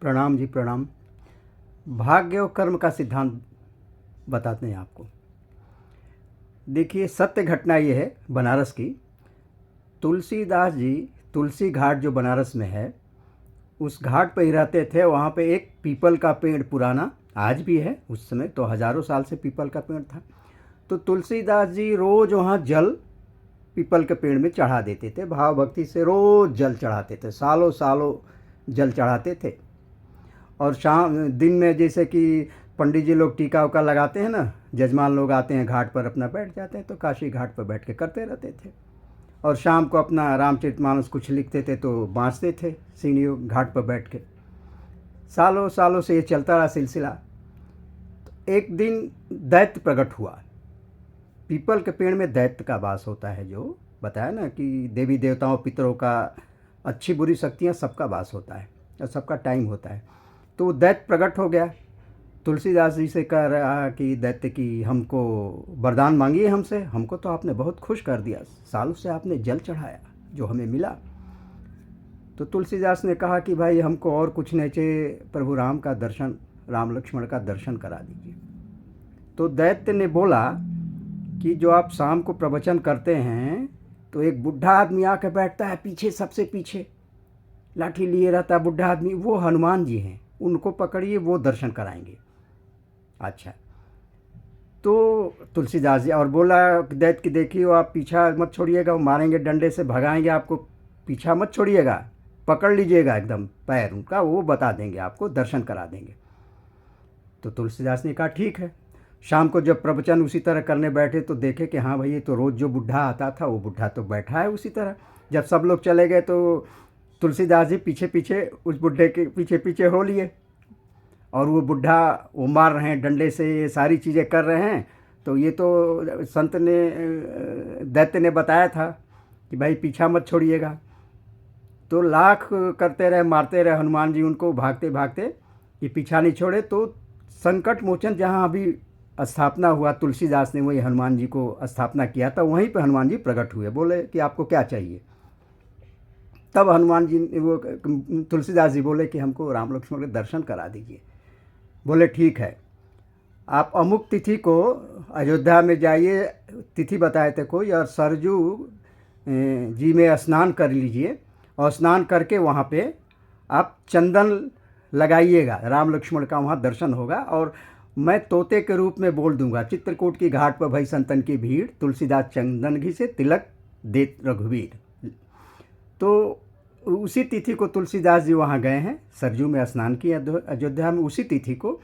प्रणाम जी प्रणाम। भाग्य और कर्म का सिद्धांत बताते हैं आपको। देखिए, सत्य घटना ये है बनारस की। तुलसीदास जी तुलसी घाट जो बनारस में है, उस घाट पर ही रहते थे। वहाँ पे एक पीपल का पेड़ पुराना आज भी है, उस समय तो हज़ारों साल से पीपल का पेड़ था। तो तुलसीदास जी रोज़ वहाँ जल पीपल के पेड़ में चढ़ा देते थे, भाव भक्ति से रोज़ जल चढ़ाते थे, सालों सालों जल चढ़ाते थे। और शाम दिन में जैसे कि पंडित जी लोग टीका उका लगाते हैं ना, जजमान लोग आते हैं घाट पर अपना बैठ जाते हैं, तो काशी घाट पर बैठ के करते रहते थे। और शाम को अपना रामचरितमानस कुछ लिखते थे तो बाँचते थे सीढ़ियों घाट पर बैठ के। सालों सालों से ये चलता रहा सिलसिला। तो एक दिन दैत्य प्रकट हुआ। पीपल के पेड़ में दैत्य का वास होता है, जो बताया ना कि देवी देवताओं पितरों का, अच्छी बुरी शक्तियाँ सबका वास होता है और सबका टाइम होता है। तो दैत्य प्रकट हो गया, तुलसीदास जी से कह रहा कि दैत्य की हमको वरदान मांगिए हमसे, हमको तो आपने बहुत खुश कर दिया, सालों से आपने जल चढ़ाया जो हमें मिला। तो तुलसीदास ने कहा कि भाई हमको और कुछ नहीं चाहिए, प्रभु राम का दर्शन, राम लक्ष्मण का दर्शन करा दीजिए। तो दैत्य ने बोला कि जो आप शाम को प्रवचन करते हैं तो एक बुढ़ा आदमी आके बैठता है पीछे, सबसे पीछे लाठी लिए रहता है बुढ़ा आदमी, वो हनुमान जी हैं, उनको पकड़िए, वो दर्शन कराएंगे। अच्छा, तो तुलसीदास जी और बोला दैत्य की देखिए आप पीछा मत छोड़िएगा, वो मारेंगे डंडे से, भगाएंगे आपको, पीछा मत छोड़िएगा, पकड़ लीजिएगा एकदम पैर उनका, वो बता देंगे आपको, दर्शन करा देंगे। तो तुलसीदास ने कहा ठीक है। शाम को जब प्रवचन उसी तरह करने बैठे तो देखे कि हाँ भाई ये तो रोज़ जो बुढ़ा आता था वो बुढ़ा तो बैठा है उसी तरह। जब सब लोग चले गए तो तुलसीदास जी पीछे पीछे उस बुढ़े के पीछे पीछे हो लिए, और वो बुढ़ा वो मार रहे हैं डंडे से, ये सारी चीज़ें कर रहे हैं। तो ये तो संत ने, दैत्य ने बताया था कि भाई पीछा मत छोड़िएगा। तो लाख करते रहे, मारते रहे हनुमान जी उनको, भागते भागते ये पीछा नहीं छोड़े। तो संकट मोचन जहाँ अभी स्थापना हुआ, तुलसीदास ने वही हनुमान जी को स्थापना किया था, वहीं पे हनुमान जी प्रकट हुए, बोले कि आपको क्या चाहिए। तब हनुमान जी वो तुलसीदास जी बोले कि हमको राम लक्ष्मण के दर्शन करा दीजिए। बोले ठीक है, आप अमुक तिथि को अयोध्या में जाइए, तिथि बताए थे कोई, और सरजू जी में स्नान कर लीजिए, और स्नान करके वहाँ पे आप चंदन लगाइएगा, राम लक्ष्मण का वहाँ दर्शन होगा, और मैं तोते के रूप में बोल दूंगा, चित्रकूट की घाट पर भई संतन की भीड़, तुलसीदास चंदन घी से तिलक देत रघुवीर। तो उसी तिथि को तुलसीदास जी वहाँ गए हैं, सरजू में स्नान किया अयोध्या में। उसी तिथि को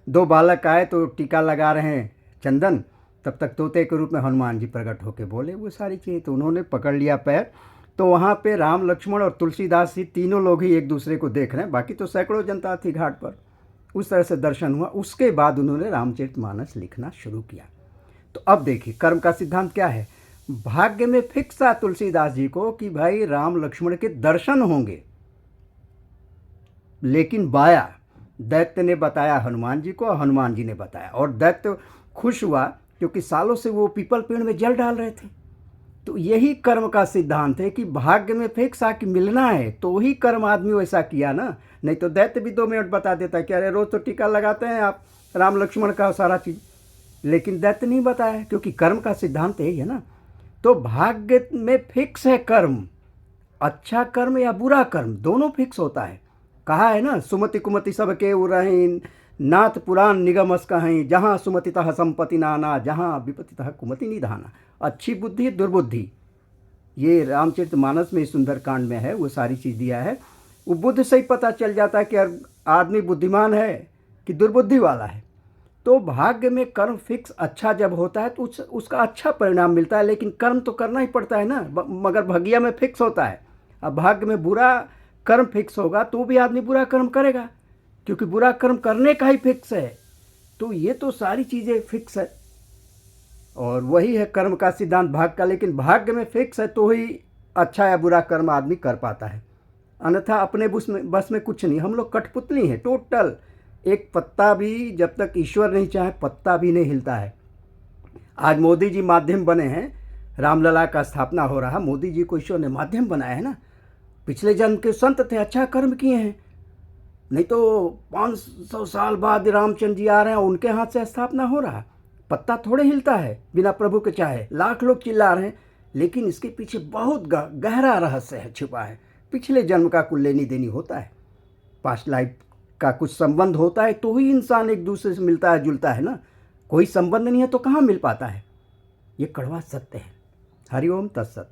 दो बालक आए तो टीका लगा रहे हैं चंदन, तब तक तोते के रूप में हनुमान जी प्रकट होकर बोले वो सारी चीज़ें। तो उन्होंने पकड़ लिया पैर, तो वहाँ पे राम लक्ष्मण और तुलसीदास जी तीनों लोग ही एक दूसरे को देख रहे हैं, बाकी तो सैकड़ों जनता थी घाट पर। उस तरह से दर्शन हुआ। उसके बाद उन्होंने रामचरितमानस लिखना शुरू किया। तो अब देखिए कर्म का सिद्धांत क्या है। भाग्य में फिक्स था तुलसीदास जी को कि भाई राम लक्ष्मण के दर्शन होंगे, लेकिन बाया दैत्य ने बताया हनुमान जी को, हनुमान जी ने बताया, और दैत्य खुश हुआ क्योंकि सालों से वो पीपल पेड़ में जल डाल रहे थे। तो यही कर्म का सिद्धांत है कि भाग्य में फिक्स आ कि मिलना है तो ही कर्म आदमी वैसा किया ना, नहीं तो दैत्य भी 2 मिनट बता देता है कि अरे रोज़ तो टीका लगाते हैं आप राम लक्ष्मण का सारा चीज़, लेकिन दैत्य नहीं बताया क्योंकि कर्म का सिद्धांत यही है ना। तो भाग्य में फिक्स है कर्म, अच्छा कर्म या बुरा कर्म दोनों फिक्स होता है। कहा है ना, सुमति कुमति सब के उरहीन, नाथ पुराण निगमस कहीं, जहाँ सुमतितः संपत्ति नाना, जहाँ विपतितः कुमति निधाना। अच्छी बुद्धि दुर्बुद्धि, ये रामचरितमानस में सुंदरकांड में है, वो सारी चीज़ दिया है। वो बुद्ध से ही पता चल जाता है कि आदमी बुद्धिमान है कि दुर्बुद्धि वाला है। तो भाग्य में कर्म फिक्स अच्छा जब होता है तो उसका अच्छा परिणाम मिलता है, लेकिन कर्म तो करना ही पड़ता है ना, मगर भाग्य में फिक्स होता है। अब भाग्य में बुरा कर्म फिक्स होगा तो भी आदमी बुरा कर्म करेगा, क्योंकि बुरा कर्म करने का ही फिक्स है। तो ये तो सारी चीज़ें फिक्स है, और वही है कर्म का सिद्धांत भाग्य का। लेकिन भाग्य में फिक्स है तो ही अच्छा या बुरा कर्म आदमी कर पाता है, अन्यथा अपने बस में कुछ नहीं। हम लोग कठपुतली हैं टोटल, एक पत्ता भी जब तक ईश्वर नहीं चाहे पत्ता भी नहीं हिलता है। आज मोदी जी माध्यम बने हैं, रामलला का स्थापना हो रहा, मोदी जी को ईश्वर ने माध्यम बनाया है ना, पिछले जन्म के संत थे, अच्छा कर्म किए हैं, नहीं तो 500 साल बाद रामचंद्र जी आ रहे हैं, उनके हाथ से स्थापना हो रहा है। पत्ता थोड़े हिलता है बिना प्रभु के चाहे। लाख लोग चिल्ला रहे हैं, लेकिन इसके पीछे बहुत गहरा रहस्य है, छिपा है। पिछले जन्म का कुछ लेनी देनी होता है, पास्ट लाइफ का कुछ संबंध होता है, तो ही इंसान एक दूसरे से मिलता है जुलता है ना। कोई संबंध नहीं है तो कहाँ मिल पाता है। ये कड़वा सत्य है। हरिओम तत्सत।